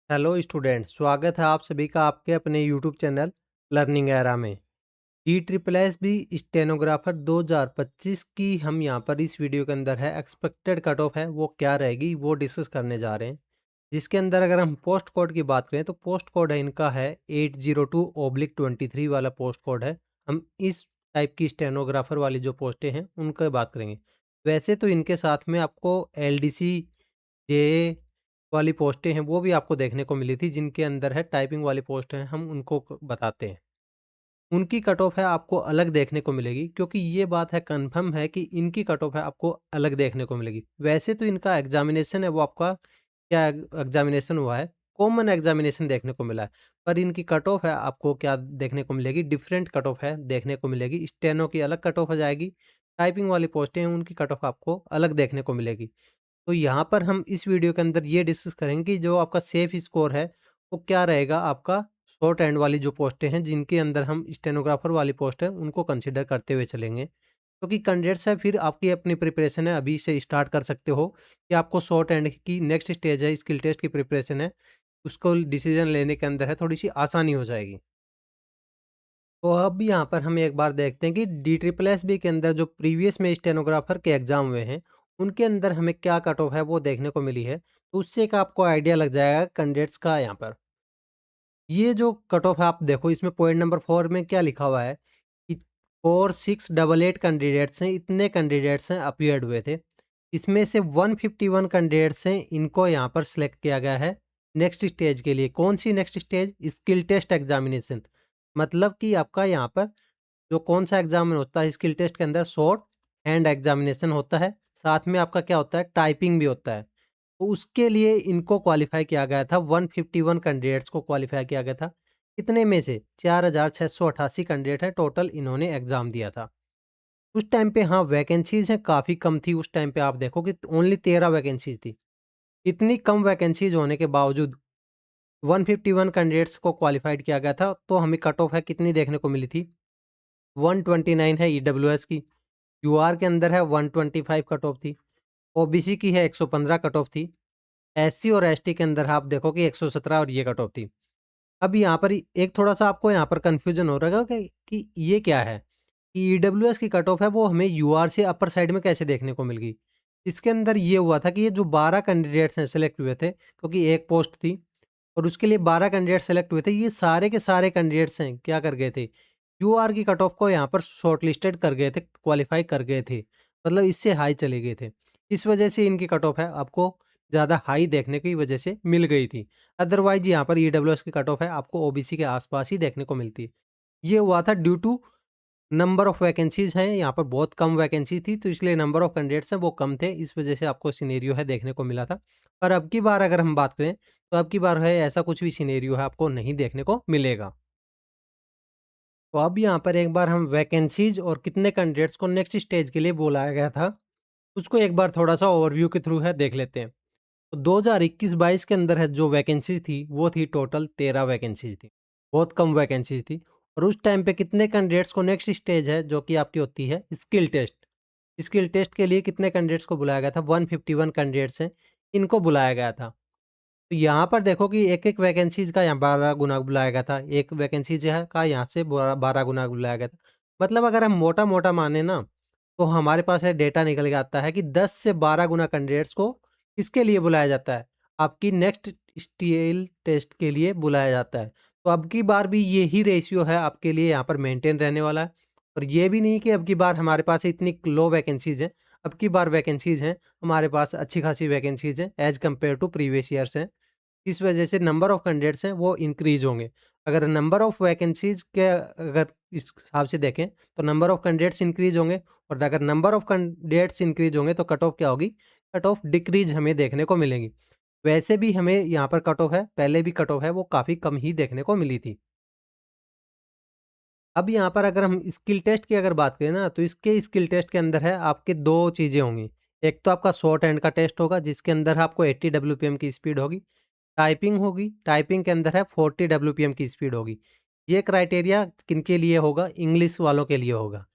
Hello students, स्वागत है आप सभी का आपके अपने यूट्यूब चैनल लर्निंग एरा में। E triple S B stenographer 2025 की हम यहाँ पर इस वीडियो के अंदर है एक्सपेक्टेड कट ऑफ है वो क्या रहेगी वो डिस्कस करने जा रहे हैं। जिसके अंदर अगर हम पोस्ट कोड की बात करें तो पोस्ट कोड है इनका है 802/23 वाला पोस्ट कोड है। हम इस टाइप की स्टेनोग्राफर वाली जो पोस्टें हैं उनकी बात करेंगे। वैसे तो इनके साथ में आपको एल डी सी जे वाली पोस्टें हैं वो भी आपको देखने को मिली थी, जिनके अंदर है टाइपिंग वाली पोस्ट हैं हम उनको बताते हैं। उनकी कट ऑफ है आपको अलग देखने को मिलेगी, क्योंकि ये बात है कंफर्म है कि इनकी कट ऑफ है आपको अलग देखने को मिलेगी। वैसे तो इनका एग्जामिनेशन है वो आपका क्या एग्जामिनेशन हुआ है, कॉमन एग्जामिनेशन देखने को मिला है। पर इनकी कट ऑफ है आपको क्या देखने को मिलेगी, डिफरेंट कट ऑफ है देखने को मिलेगी। स्टेनो की अलग कट ऑफ हो जाएगी, टाइपिंग वाली पोस्टें हैं उनकी कट ऑफ आपको अलग देखने को मिलेगी। तो यहाँ पर हम इस वीडियो के अंदर ये डिस्कस करेंगे कि जो आपका सेफ स्कोर है वो क्या रहेगा आपका शॉर्ट एंड वाली जो पोस्टें हैं जिनके अंदर हम स्टेनोग्राफर वाली पोस्ट है उनको कंसीडर करते हुए चलेंगे। क्योंकि कैंडिडेट्स है फिर आपकी अपनी प्रिपरेशन है अभी से स्टार्ट कर सकते हो कि आपको शॉर्ट एंड की नेक्स्ट स्टेज है स्किल टेस्ट की प्रिपरेशन है, उसको डिसीजन लेने के अंदर है थोड़ी सी आसानी हो जाएगी। तो अब यहाँ पर हम एक बार देखते हैं कि डी ट्रिपल एस बी के अंदर जो प्रीवियस में स्टेनोग्राफर के एग्जाम हुए हैं उनके अंदर हमें क्या कट ऑफ है वो देखने को मिली है। तो उससे एक आपको आइडिया लग जाएगा कैंडिडेट्स का। यहाँ पर ये जो कट ऑफ है आप देखो, इसमें पॉइंट नंबर 4 में क्या लिखा हुआ है कि 4688 कैंडिडेट्स हैं, इतने कैंडिडेट्स हैं अपीयर्ड हुए थे। इसमें से 151 कैंडिडेट्स हैं, इनको यहाँ पर सिलेक्ट किया गया है नेक्स्ट स्टेज के लिए। कौन सी next stage? Skill test examination. मतलब कि आपका यहाँ पर जो कौन सा एग्जाम होता है स्किल टेस्ट के अंदर, शॉर्ट हैंड एग्जामिनेशन होता है, साथ में आपका क्या होता है टाइपिंग भी होता है। तो उसके लिए इनको क्वालिफाई किया गया था, 151 कैंडिडेट्स को क्वालिफाई किया गया था। कितने में से 4688 कैंडिडेट है टोटल, इन्होंने एग्जाम दिया था। उस टाइम पे हाँ वैकेंसीज हैं काफ़ी कम थी। उस टाइम पे आप देखो कि ओनली 13 वैकेंसीज थी। इतनी कम वैकेंसीज होने के बावजूद 151 कैंडिडेट्स को क्वालिफाइड किया गया था। तो हमें कट ऑफ है कितनी देखने को मिली थी, 129 है ईडब्ल्यूएस की। यूआर के अंदर है 125 कट ऑफ थी। ओबीसी की है 115 कट ऑफ थी। एससी और एसटी के अंदर आप देखो कि 117 और ये कट ऑफ थी। अब यहाँ पर एक थोड़ा-सा आपको यहाँ पर कन्फ्यूज़न हो रहा होगा कि ये क्या है? कि ईडब्ल्यूएस की कट ऑफ है वो हमें यूआर से अपर साइड में कैसे देखने को मिल गई? इसके अंदर ये हुआ था कि ये जो 12 कैंडिडेट्स हैं सिलेक्ट हुए थे, क्योंकि एक पोस्ट थी और उसके लिए 12 कैंडिडेट सेलेक्ट हुए थे। ये सारे के सारे कैंडिडेट्स हैं क्या कर गए थे, यूआर की कट ऑफ को यहाँ पर शॉर्टलिस्टेड कर गए थे, क्वालिफाई कर गए थे। मतलब इससे हाई चले गए थे। इस वजह से इनकी कट ऑफ है आपको ज़्यादा हाई देखने की वजह से मिल गई थी। अदरवाइज़ यहाँ पर ईडब्ल्यूएस की कट ऑफ है आपको ओबीसी के आस-पास ही देखने को मिलती है। ये हुआ था due to number of vacancies हैं, यहाँ पर बहुत कम वैकेंसी थी तो इसलिए नंबर ऑफ कैंडिडेट्स हैं वो कम थे, इस वजह से आपको सिनेरियो है देखने को मिला था। पर अब की बार अगर हम बात करें तो अब की बार है ऐसा कुछ भी सिनेरियो है आपको नहीं देखने को मिलेगा। तो अब यहाँ पर एक बार हम वैकेंसीज़ और कितने कैंडिडेट्स को नेक्स्ट स्टेज के लिए बुलाया गया था, उसको एक बार थोड़ा-सा ओवरव्यू के थ्रू है देख लेते हैं। तो 2021-22 के अंदर है जो वैकेंसी थी वो थी टोटल 13 वैकेंसीज़ थी। बहुत कम वैकेंसीज़ थी। और उस टाइम पे कितने कैंडिडेट्स को नेक्स्ट स्टेज है जो कि आपकी होती है स्किल टेस्ट। स्किल टेस्ट के लिए कितने कैंडिडेट्स को बुलाया गया था, 151 कैंडिडेट्स हैं, इनको बुलाया गया था। तो यहाँ पर देखो कि एक-एक वैकेंसीज़ का यहाँ 12 गुना बुलाया गया था। एक वैकेंसीज़ है का यहाँ से 12 गुना बुलाया गया था। मतलब अगर हम मोटा-मोटा माने ना, तो हमारे पास है डेटा निकल के आता है कि 10 से 12 गुना कैंडिडेट्स को किसके लिए बुलाया जाता है, आपकी नेक्स्ट स्किल टेस्ट के लिए बुलाया जाता है। तो अब की बार भी यही रेशियो है आपके लिए यहाँ पर मेंटेन रहने वाला है। और ये भी नहीं कि अब की बार हमारे पास इतनी लो वैकेंसीज़ हैं। अब की बार वैकेंसीज़ हैं, हमारे पास अच्छी खासी वैकेंसीज़ हैं as compared to previous years हैं। इस वजह से नंबर ऑफ कैंडिडेट्स हैं वो इंक्रीज़ होंगे। अगर नंबर ऑफ वैकेंसीज़ के अगर इस हिसाब से देखें तो नंबर ऑफ कैंडिडेट्स इंक्रीज़ होंगे, और अगर नंबर ऑफ कैंडिडेट्स इंक्रीज़ होंगे तो कट ऑफ क्या होगी? कट ऑफ डिक्रीज़ हमें देखने को मिलेगी। वैसे भी हमें यहाँ पर कट ऑफ है, पहले भी कट ऑफ है वो काफ़ी कम ही देखने को मिली थी। अब यहाँ पर अगर हम स्किल टेस्ट की अगर बात करें ना, तो इसके स्किल टेस्ट के अंदर है आपके 2 चीज़ें होंगी। एक तो आपका शॉर्ट हैंड का टेस्ट होगा जिसके अंदर आपको 80 डब्ल्यूपीएम की स्पीड होगी। टाइपिंग होगी, टाइपिंग के अंदर है 40 डब्ल्यूपीएम की स्पीड होगी। ये क्राइटेरिया किनके लिए होगा? इंग्लिश वालों के लिए होगा।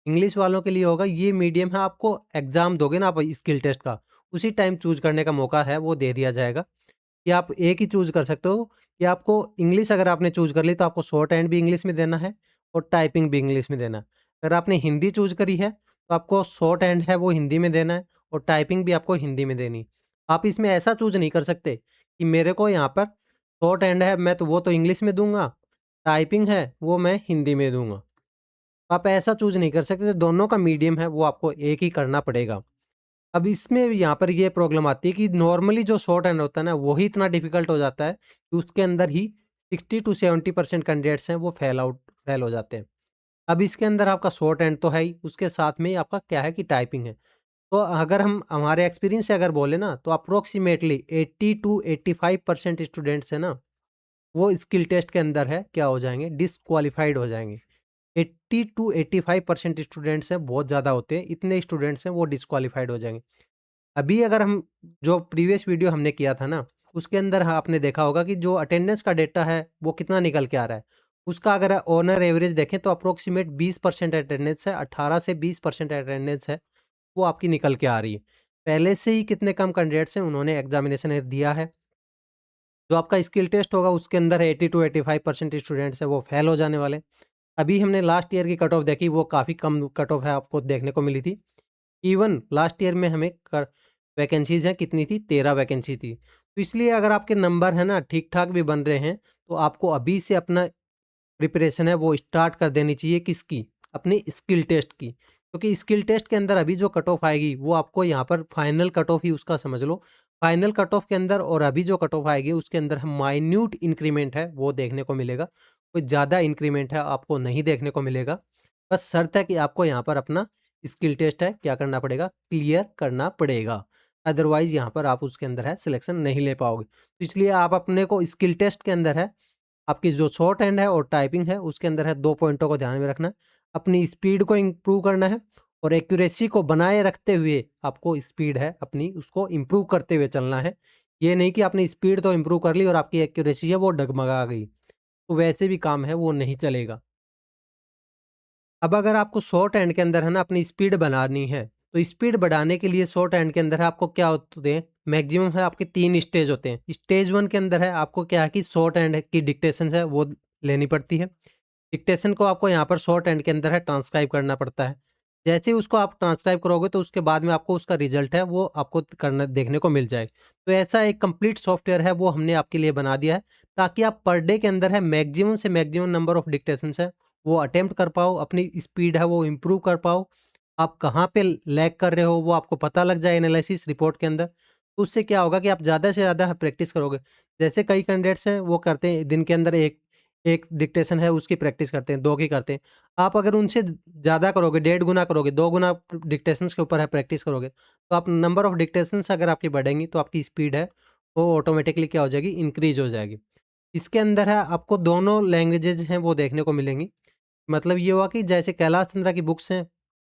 इंग्लिश वालों के लिए होगा, ये मीडियम है, आपको एग्ज़ाम दोगे ना आप स्किल टेस्ट का, उसी टाइम चूज़ करने का मौका है वो दे दिया जाएगा। कि आप एक ही चूज़ कर सकते हो कि आपको इंग्लिश अगर आपने चूज़ कर ली तो आपको शॉर्ट हैंड भी इंग्लिश में देना है और टाइपिंग भी इंग्लिश में देना है। अगर आपने हिंदी चूज़ करी है तो आपको शॉर्ट हैंड है वो हिंदी में देना है और टाइपिंग भी आपको हिंदी में देनी है। आप इसमें ऐसा चूज़ नहीं कर सकते कि मेरे को यहाँ पर शॉर्ट हैंड है मैं तो वो तो इंग्लिश में दूँगा, टाइपिंग है वो मैं हिंदी में दूँगा। आप ऐसा चूज़ नहीं कर सकते, तो दोनों का मीडियम है वो आपको एक ही करना पड़ेगा। अब इसमें यहाँ पर ये प्रॉब्लम आती है कि नॉर्मली जो शॉर्ट हैंड होता है ना, वही इतना डिफ़िकल्ट हो जाता है कि उसके अंदर ही 60 टू 70% कैंडिडेट्स हैं वो फेल हो जाते हैं। अब इसके अंदर आपका शॉर्ट हैंड तो है ही, उसके साथ में ही आपका क्या है कि टाइपिंग है। तो अगर हम हमारे एक्सपीरियंस से अगर बोले ना तो अप्रोक्सिमेटली 80 टू 85% स्टूडेंट्स हैं ना, वो स्किल टेस्ट के अंदर है क्या हो जाएँगे, डिसक्वालिफाइड हो जाएँगे। 80 टू 85% स्टूडेंट्स हैं, बहुत ज़्यादा होते हैं, इतने स्टूडेंट्स हैं वो डिसक्वालिफाइड हो जाएँगे। अभी अगर हम जो प्रीवियस वीडियो हमने किया था ना, उसके अंदर आपने देखा होगा कि जो अटेंडेंस का डेटा है, वो कितना निकल के आ रहा है। उसका अगर ऑनर एवरेज देखें तो अप्रोक्सिमेट 20% अटेंडेंस है, 18 से 20% अटेंडेंस है, वो आपकी निकल के आ रही है। पहले से ही कितने कम कैंडिडेट्स हैं, उन्होंने एग्ज़ामिनेशन दिया है। जो आपका स्किल टेस्ट होगा उसके अंदर 80 टू 85% स्टूडेंट्स हैं वो फेल हो जाने वाले हैं। अभी हमने लास्ट ईयर की कट ऑफ देखी, वो काफ़ी कम कट ऑफ है आपको देखने को मिली थी। इवन लास्ट ईयर में हमें वैकेंसीज़ हैं कितनी थी, 13 वैकेंसी थी। तो इसलिए अगर आपके नंबर है ना ठीक-ठाक भी बन रहे हैं, तो आपको अभी से अपना प्रिपरेशन है वो स्टार्ट कर देनी चाहिए किसकी? अपनी स्किल टेस्ट की। क्योंकि स्किल टेस्ट के अंदर अभी जो कट ऑफ आएगी वो आपको यहाँ पर फाइनल कट ऑफ ही उसका समझ लो। फाइनल कट ऑफ के अंदर और अभी जो कट ऑफ आएगी उसके अंदर माइन्यूट इंक्रीमेंट है वो देखने को मिलेगा। कोई ज़्यादा इंक्रीमेंट है आपको नहीं देखने को मिलेगा। बस शर्त है कि आपको यहाँ पर अपना स्किल टेस्ट है क्या करना पड़ेगा? क्लियर करना पड़ेगा। अदरवाइज़ यहाँ पर आप उसके अंदर है सिलेक्शन नहीं ले पाओगे। तो इसलिए आप अपने को स्किल टेस्ट के अंदर है आपकी जो शॉर्ट हैंड है और टाइपिंग है उसके अंदर है 2 पॉइंटों को ध्यान में रखना है। अपनी स्पीड को इम्प्रूव करना है और एक्यूरेसी को बनाए रखते हुए आपको स्पीड है अपनी उसको इम्प्रूव करते हुए चलना है। ये नहीं कि आपने स्पीड तो इम्प्रूव कर ली और आपकी एक्यूरेसी है वो डगमगा गई। तो वैसे भी काम है वो नहीं चलेगा। अब अगर आपको शॉर्ट हैंड के अंदर है ना अपनी स्पीड बनानी है, तो स्पीड बढ़ाने के लिए शॉर्ट हैंड के अंदर है आपको क्या होते हैं, मैक्सिमम है आपके 3 स्टेज होते हैं। स्टेज 1 के अंदर है आपको क्या है कि शॉर्ट हैंड की डिक्टेशंस है वो लेनी पड़ती है। डिक्टेशन को आपको यहाँ पर शॉर्ट हैंड के अंदर है ट्रांसक्राइब करना पड़ता है। जैसे ही उसको आप ट्रांसक्राइब करोगे तो उसके बाद में आपको उसका रिजल्ट है वो आपको करना देखने को मिल जाए। तो ऐसा एक कंप्लीट सॉफ्टवेयर है वो हमने आपके लिए बना दिया है ताकि आप पर डे के अंदर है मैक्सिमम से मैक्सिमम नंबर ऑफ डिक्टेशंस है वो अटेम्प्ट कर पाओ, अपनी स्पीड है वो इम्प्रूव कर पाओ। आप कहाँ पे लैग कर रहे हो वो आपको पता लग जाए एनालिसिस रिपोर्ट के अंदर। तो उससे क्या होगा कि आप ज़्यादा से ज़्यादा प्रैक्टिस करोगे। जैसे कई कैंडिडेट्स हैं वो करते हैं दिन के अंदर एक एक डिक्टेशन है उसकी प्रैक्टिस करते हैं, 2 की करते हैं। आप अगर उनसे ज़्यादा करोगे, डेढ़ गुना करोगे, 2 गुना डिक्टेशंस के ऊपर है प्रैक्टिस करोगे, तो आप नंबर ऑफ डिक्टेशंस अगर आपकी बढ़ेंगी तो आपकी स्पीड है वो ऑटोमेटिकली क्या हो जाएगी इंक्रीज़ हो जाएगी। इसके अंदर है आपको दोनों लैंग्वेजेज़ हैं वो देखने को मिलेंगी। मतलब ये हुआ कि जैसे कैलाश चंद्रा की बुक्स हैं,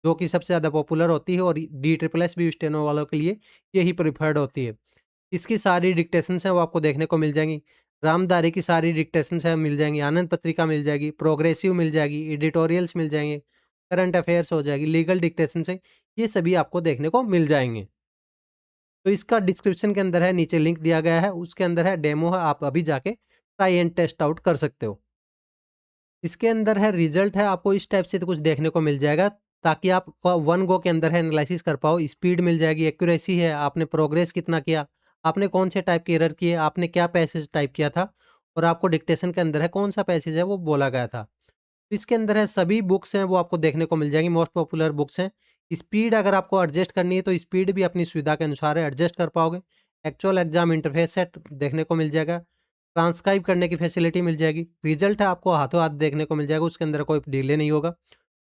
जो कि सबसे ज़्यादा पॉपुलर होती है और डी ट्रिपल एस भी स्टेनो वालों के लिए यही प्रेफर्ड होती है। इसकी सारी डिक्टेशंस हैं वो आपको देखने को मिल जाएँगी। रामधारी की सारी डिक्टेशंस हैं मिल जाएँगी, आनंद पत्रिका मिल जाएगी, प्रोग्रेसिव मिल जाएगी, एडिटोरियल्स मिल जाएँगे, करंट अफेयर्स हो जाएगी, लीगल डिक्टेशंस हैं, ये सभी आपको देखने को मिल जाएँगे। तो इसका डिस्क्रिप्शन के अंदर है, नीचे लिंक दिया गया है, उसके अंदर है डेमो है, आप अभी जाके ट्राई एंड टेस्ट आउट कर सकते हो। इसके अंदर है रिजल्ट है आपको इस टाइप से तो कुछ देखने को मिल जाएगा ताकि आप वन गो के अंदर है एनालिसिस कर पाओ। स्पीड मिल जाएगी, एक्यूरेसी है, आपने प्रोग्रेस कितना किया, आपने कौन से टाइप के एरर किए, आपने क्या पैसेज टाइप किया था और आपको डिक्टेशन के अंदर है कौन सा पैसेज है वो बोला गया था। इसके अंदर है सभी बुक्स हैं वो आपको देखने को मिल जाएंगी, मोस्ट पॉपुलर बुक्स हैं। स्पीड अगर आपको एडजस्ट करनी है तो स्पीड भी अपनी सुविधा के अनुसार है एडजस्ट कर पाओगे। एक्चुअल एग्जाम इंटरफेस सेट देखने को मिल जाएगा, ट्रांसक्राइब करने की फैसिलिटी मिल जाएगी, रिजल्ट है आपको हाथों हाथ देखने को मिल जाएगा, उसके अंदर कोई डिले नहीं होगा।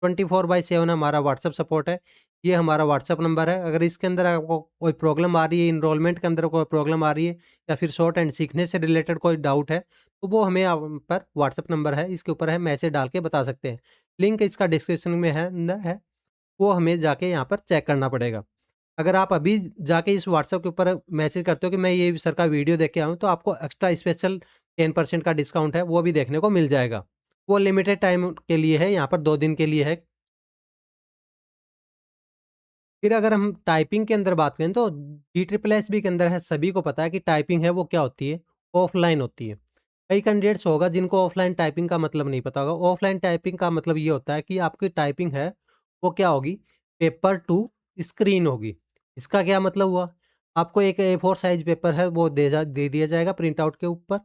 24/7 हमारा व्हाट्सअप सपोर्ट है, ये हमारा व्हाट्सअप नंबर है। अगर इसके अंदर आपको कोई प्रॉब्लम आ रही है, इनरोलमेंट के अंदर कोई प्रॉब्लम आ रही है या फिर शॉर्ट हैंड सीखने से रिलेटेड कोई डाउट है, तो वो हमें यहाँ पर व्हाट्सएप नंबर है, इसके ऊपर है मैसेज डाल के बता सकते हैं। लिंक इसका डिस्क्रिप्शन में है अंदर है, वो हमें जाके यहाँ पर चेक करना पड़ेगा। अगर आप अभी जाके इस व्हाट्सएप के ऊपर मैसेज करते हो कि मैं ये सर का वीडियो देख के आया हूँ, तो आपको एक्स्ट्रा स्पेशल 10% का डिस्काउंट है, वो भी देखने को मिल जाएगा। वो लिमिटेड टाइम के लिए है, यहाँ पर 2 दिन के लिए है। फिर अगर हम टाइपिंग के अंदर बात करें तो DSSS के अंदर है, सभी को पता है कि टाइपिंग है वो क्या होती है, ऑफलाइन होती है। कई कैंडिडेट्स होगा जिनको ऑफलाइन टाइपिंग का मतलब नहीं पता होगा। ऑफलाइन टाइपिंग का मतलब ये होता है कि आपकी टाइपिंग है वो क्या होगी, पेपर टू स्क्रीन होगी। इसका क्या मतलब हुआ, आपको एक A4 साइज पेपर है वो दे दिया जाएगा प्रिंट आउट के ऊपर,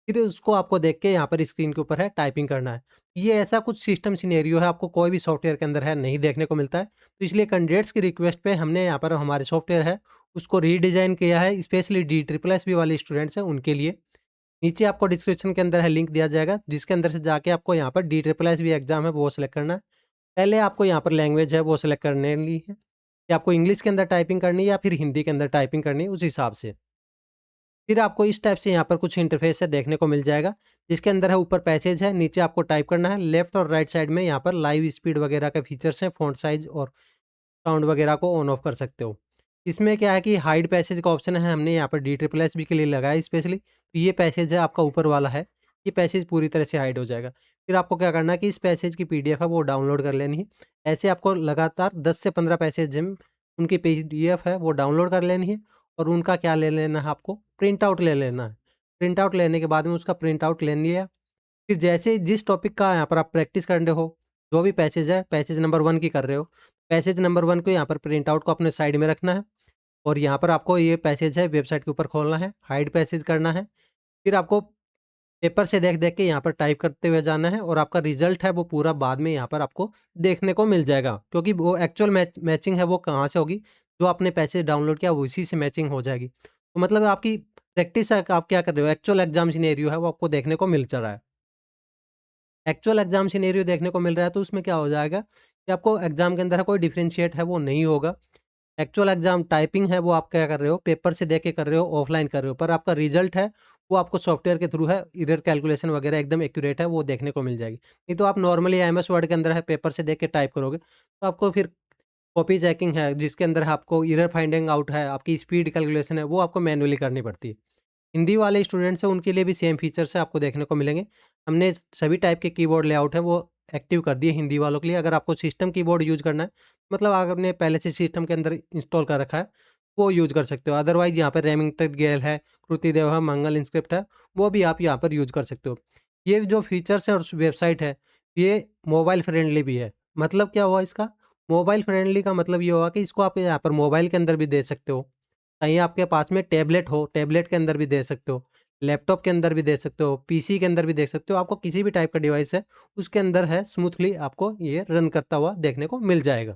फिर उसको आपको देख के यहाँ पर स्क्रीन के ऊपर है टाइपिंग करना है। ये ऐसा कुछ सिस्टम सिनेरियो है, आपको कोई भी सॉफ्टवेयर के अंदर है नहीं देखने को मिलता है। तो इसलिए कैंडिडेट्स की रिक्वेस्ट पे हमने यहाँ पर हमारे सॉफ्टवेयर है उसको रीडिज़ाइन किया है, स्पेशली DSSS वाले स्टूडेंट्स हैं उनके लिए। नीचे आपको डिस्क्रिप्शन के अंदर है लिंक दिया जाएगा, जिसके अंदर से जाके आपको यहाँ पर DSSS एग्ज़ाम है वो सेलेक्ट करना है। पहले आपको यहाँ पर लैंग्वेज है वो सेलेक्ट करने ली है कि आपको इंग्लिश के अंदर टाइपिंग करनी है या फिर हिंदी के अंदर टाइपिंग करनी है, उस हिसाब से। फिर आपको इस टाइप से यहाँ पर कुछ इंटरफेस है देखने को मिल जाएगा, जिसके अंदर है ऊपर पैसेज है, नीचे आपको टाइप करना है। लेफ्ट और राइट साइड में यहाँ पर लाइव स्पीड वगैरह के फीचर्स हैं, फ़ॉन्ट साइज़ और साउंड वगैरह को ऑन ऑफ कर सकते हो। इसमें क्या है कि हाइड पैसेज का ऑप्शन है, हमने यहाँ पर DSSS के लिए लगाया स्पेशली। तो ये पैसेज है आपका ऊपर वाला है, ये पैसेज पूरी तरह से हाइड हो जाएगा। फिर आपको क्या करना है कि इस पैसेज की PDF है वो डाउनलोड कर लेनी है। ऐसे आपको लगातार 10 से 15 पैसेज हैं, उनकी PDF है वो डाउनलोड कर लेनी है और उनका क्या ले लेना है, आपको प्रिंट आउट ले लेना है। प्रिंट आउट लेने के बाद में उसका प्रिंट आउट ले लिया। फिर जैसे ही जिस टॉपिक का यहाँ पर आप प्रैक्टिस कर रहे हो, जो भी पैसेज है, पैसेज नंबर 1 की कर रहे हो, पैसेज नंबर 1 को यहाँ पर प्रिंट आउट को अपने साइड में रखना है और यहाँ पर आपको ये पैसेज है वेबसाइट के ऊपर खोलना है, हाइड पैसेज करना है। फिर आपको पेपर से देख-देख के यहाँ पर टाइप करते हुए जाना है और आपका रिज़ल्ट है वो पूरा बाद में यहाँ पर आपको देखने को मिल जाएगा। क्योंकि वो एक्चुअल मैचिंग है वो कहाँ से होगी, जो आपने पैसेज डाउनलोड किया वो उसी से मैचिंग हो जाएगी। तो मतलब आपकी प्रैक्टिस है, आप क्या कर रहे हो, एक्चुअल एग्ज़ाम सिनेरियो है वो आपको देखने को मिल च रहा है। एक्चुअल एग्जाम सिनेरियो देखने को मिल रहा है तो उसमें क्या हो जाएगा कि आपको एग्जाम के अंदर है कोई डिफरेंशिएट है वो नहीं होगा। एक्चुअल एग्जाम टाइपिंग है वो आप क्या कर रहे हो, पेपर से देख के कर रहे हो, ऑफलाइन कर रहे हो, पर आपका रिजल्ट है वो आपको सॉफ्टवेयर के थ्रू है, एरर कैलकुलेशन वगैरह एकदम एक्यूरेट है वो देखने को मिल जाएगी। नहीं तो आप नॉर्मली MS वर्ड के अंदर है पेपर से देख के टाइप करोगे तो आपको फिर कॉपी चेकिंग है जिसके अंदर है आपको एरर फाइंडिंग आउट है, आपकी स्पीड कैलकुलेशन है वो आपको मैनुअली करनी पड़ती है। हिंदी वाले स्टूडेंट्स हैं उनके लिए भी सेम फीचर्स है आपको देखने को मिलेंगे। हमने सभी टाइप के कीबोर्ड लेआउट है वो एक्टिव कर दिए हिंदी वालों के लिए। अगर आपको सिस्टम कीबोर्ड यूज़ करना है, मतलब आपने पहले से सिस्टम के अंदर इंस्टॉल कर रखा है, वो यूज़ कर सकते हो। अदरवाइज़ यहाँ पे रेमिंगटन गेल है, कृतिदेव है, मंगल इंस्क्रिप्ट है, वो भी आप यहाँ पर यूज़ कर सकते हो। ये जो फीचर्स है और वेबसाइट है, ये मोबाइल फ्रेंडली भी है। मतलब क्या हुआ इसका? मोबाइल फ्रेंडली का मतलब ये हुआ कि इसको आप यहाँ पर मोबाइल के अंदर भी दे सकते हो। कहीं आपके पास में टैबलेट हो, टैबलेट के अंदर भी दे सकते हो, लैपटॉप के अंदर भी दे सकते हो, पीसी के अंदर भी देख सकते हो। आपको किसी भी टाइप का डिवाइस है, उसके अंदर है स्मूथली आपको ये रन करता हुआ देखने को मिल जाएगा।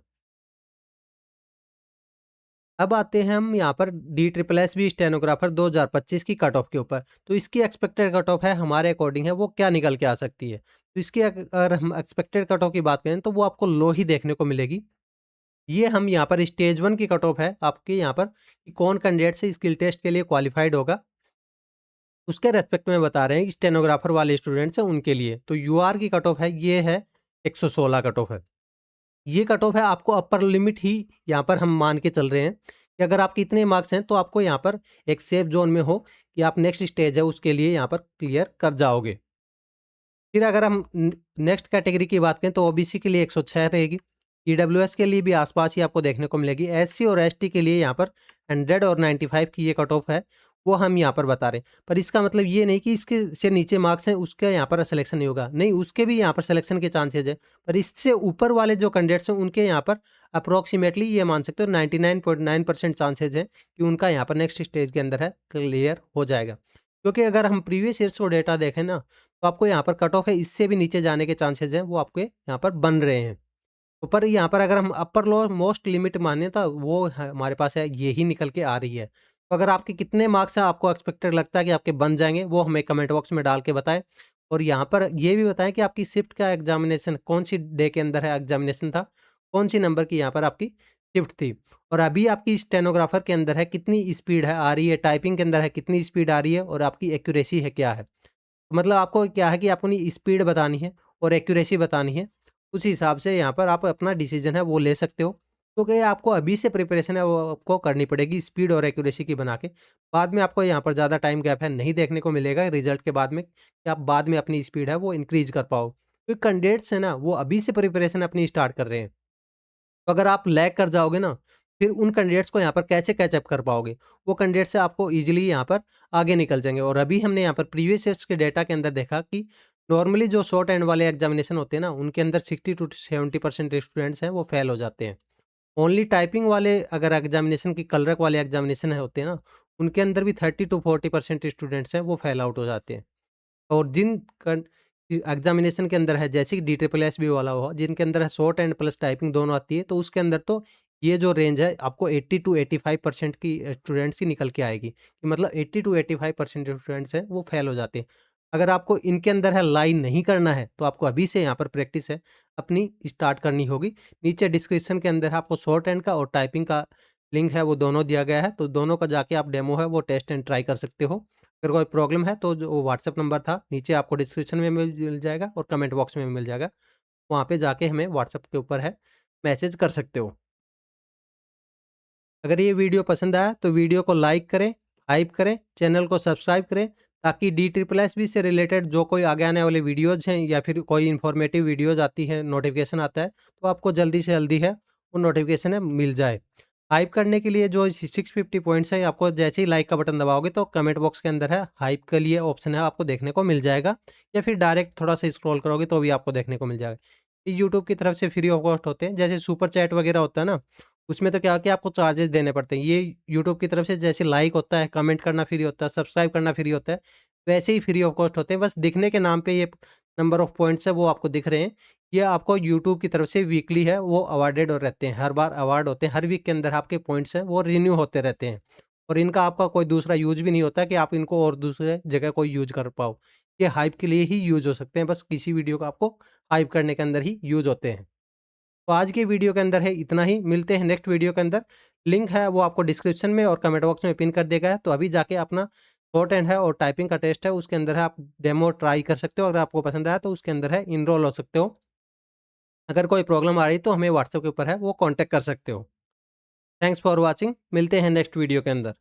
अब आते हैं हम यहाँ पर DSSS स्टेनोग्राफर 2025 की कट ऑफ के ऊपर। तो इसकी एक्सपेक्टेड कट ऑफ है हमारे अकॉर्डिंग है वो क्या निकल के आ सकती है। तो इसकी अगर हम एक्सपेक्टेड कट ऑफ की बात करें तो वो आपको लो ही देखने को मिलेगी। ये हम यहाँ पर स्टेज 1 की कट ऑफ है आपके यहाँ पर कि कौन कैंडिडेट से स्किल टेस्ट के लिए क्वालिफाइड होगा। उसके रेस्पेक्ट में बता रहे हैं कि स्टेनोग्राफर वाले स्टूडेंट्स हैं उनके लिए। तो यूआर की कट ऑफ है ये है 116 कट ऑफ है। ये कट ऑफ है आपको अपर लिमिट ही यहाँ पर हम मान के चल रहे हैं कि अगर आपके इतने मार्क्स हैं तो आपको यहाँ पर एक सेफ जोन में हो कि आप नेक्स्ट स्टेज है उसके लिए यहाँ पर क्लियर कर जाओगे। फिर अगर हम नेक्स्ट कैटेगरी की बात करें तो ओबीसी के लिए 106 रहेगी। ईडब्ल्यूएस के लिए भी आसपास ही आपको देखने को मिलेगी। एससी और एसटी के लिए यहाँ पर 100 और 95 की ये कट ऑफ है वो हम यहाँ पर बता रहे हैं। पर इसका मतलब ये नहीं कि इसके से नीचे मार्क्स हैं उसका यहाँ पर सिलेक्शन नहीं होगा, नहीं उसके भी यहाँ पर सिलेक्शन के चांसेज है। पर इससे ऊपर वाले जो कैंडिडेट्स हैं उनके यहाँ पर अप्रोक्सीमेटली ये मान सकते हो 99.9% चांसेज है कि उनका यहाँ पर नेक्स्ट स्टेज के अंदर है क्लियर हो जाएगा। क्योंकि अगर हम प्रीवियस ईयर्स को डेटा देखें ना तो आपको यहाँ पर कट ऑफ है इससे भी नीचे जाने के चांसेस हैं वो आपके यहाँ पर बन रहे हैं। तो पर यहाँ पर अगर हम अपर लोअर मोस्ट लिमिट माने तो वो हमारे पास है यही निकल के आ रही है। तो अगर आपके कितने मार्क्स हैं आपको एक्सपेक्टेड लगता है कि आपके बन जाएँगे वो हमें कमेंट बॉक्स में डाल के बताएँ। और यहाँ पर ये भी बताएँ कि आपकी शिफ्ट का एग्ज़ामिनेशन कौन-सी डे के अंदर है एग्ज़ामिनेशन था, कौन-सी नंबर की यहाँ पर आपकी शिफ्ट थी। और अभी आपकी स्टेनोग्राफर के अंदर है कितनी स्पीड है आ रही है, टाइपिंग के अंदर है कितनी स्पीड आ रही है और आपकी एक्यूरेसी है क्या है। मतलब आपको क्या है कि अपनी स्पीड बतानी है और एक्यूरेसी बतानी है। उस हिसाब से यहाँ पर आप अपना डिसीज़न है वो ले सकते हो। क्योंकि आपको अभी से प्रिपरेशन है वो आपको करनी पड़ेगी स्पीड और एक्यूरेसी की बना के। बाद में आपको यहाँ पर ज़्यादा टाइम गैप है नहीं देखने को मिलेगा रिज़ल्ट के बाद में कि आप बाद में अपनी स्पीड है वो इंक्रीज़ कर पाओ। क्योंकि कैंडिडेट्स हैं ना वो अभी से प्रिपरेशन अपनी स्टार्ट कर रहे हैं। तो अगर आप लैग कर जाओगे ना फिर उन कैंडिडेट्स को यहाँ पर कैसे कैचअप कर पाओगे? वो कैंडिडेट से आपको ईज़िली यहाँ पर आगे निकल जाएँगे। और अभी हमने यहाँ पर प्रीवियस ईयर्स के डेटा के अंदर देखा कि नॉर्मली जो शॉर्ट एंड वाले एग्ज़ामिनेशन होते हैं ना, उनके अंदर 60 टू 70% स्टूडेंट्स हैं, वो फेल हो जाते हैं। ओनली टाइपिंग वाले अगर एग्ज़ामिनेशन की कलरक वाले एग्ज़ामिनेशन है होते हैं ना, उनके अंदर भी 30 टू 40% स्टूडेंट्स हैं, वो फेल आउट हो जाते हैं। और जिन एग्जामिनेशन के अंदर है जैसे कि DSSB वाला हो, जिनके अंदर है शॉर्ट एंड प्लस टाइपिंग दोनों आती है, तो उसके अंदर तो ये जो रेंज है आपको 80 टू 85% की स्टूडेंट्स की निकल के आएगी, कि मतलब 80 टू 85% जो स्टूडेंट्स हैं वो फेल हो जाते हैं। अगर आपको इनके अंदर है लाइन नहीं करना है, तो आपको अभी से यहाँ पर प्रैक्टिस है अपनी स्टार्ट करनी होगी। नीचे डिस्क्रिप्शन के अंदर आपको शॉर्ट एंड का और टाइपिंग का लिंक है, वो दोनों दिया गया है, तो दोनों का जाके आप डेमो है वो टेस्ट एंड ट्राई कर सकते हो। अगर कोई प्रॉब्लम है तो जो व्हाट्सएप नंबर था नीचे आपको डिस्क्रिप्शन में मिल जाएगा और कमेंट बॉक्स में मिल जाएगा। वहाँ पे जाके हमें व्हाट्सएप के ऊपर है मैसेज कर सकते हो। अगर ये वीडियो पसंद आया तो वीडियो को लाइक करें, हाइप करें, चैनल को सब्सक्राइब करें, ताकि DSSB से रिलेटेड जो कोई आगे आने वाले वीडियोज़ हैं या फिर कोई इन्फॉर्मेटिव वीडियोज़ आती है, नोटिफ़िकेशन आता है, तो आपको जल्दी से जल्दी है वो नोटिफ़िकेशन है मिल जाए। हाइप करने के लिए जो 650 पॉइंट्स हैं, आपको जैसे ही लाइक का बटन दबाओगे तो कमेंट बॉक्स के अंदर है हाइप के लिए ऑप्शन है, आपको देखने को मिल जाएगा, या फिर डायरेक्ट थोड़ा-सा स्क्रॉल करोगे तो भी आपको देखने को मिल जाएगा। ये यूट्यूब की तरफ से फ्री ऑफ कॉस्ट होते हैं, जैसे सुपर चैट वगैरह होता है ना, उसमें तो क्या है कि आपको चार्जेस देने पड़ते हैं। ये यूट्यूब की तरफ से जैसे लाइक होता है, कमेंट करना फ्री होता है, सब्सक्राइब करना फ्री होता है, वैसे ही फ्री ऑफ कॉस्ट होते हैं। बस दिखने के नाम पे ये नंबर ऑफ पॉइंट्स है वो आपको दिख रहे हैं। ये आपको यूट्यूब की तरफ से वीकली है वो अवॉर्डेड और रहते हैं। हर बार अवार्ड होते हैं, हर वीक के अंदर आपके पॉइंट्स हैं वो रिन्यू होते रहते हैं। और इनका आपका कोई दूसरा यूज़ भी नहीं होता कि आप इनको और दूसरे जगह कोई यूज़ कर पाओ। ये हाइप के लिए ही यूज़ हो सकते हैं, बस किसी वीडियो को आपको हाइप करने के अंदर ही यूज़ होते हैं। तो आज की वीडियो के अंदर है इतना ही, मिलते हैं नेक्स्ट वीडियो के अंदर। लिंक है वो आपको डिस्क्रिप्शन में और कमेंट बॉक्स में पिन कर दिया गया है, तो अभी जाके अपना शॉर्ट हैंड है और टाइपिंग का टेस्ट है उसके अंदर है, आप डेमो ट्राई कर सकते हो। अगर आपको पसंद आया तो उसके अंदर है इनरोल हो सकते हो। अगर कोई प्रॉब्लम आ रही तो हमें व्हाट्सएप के ऊपर है वो कॉन्टैक्ट कर सकते हो। थैंक्स फॉर वॉचिंग, मिलते हैं नेक्स्ट वीडियो के अंदर।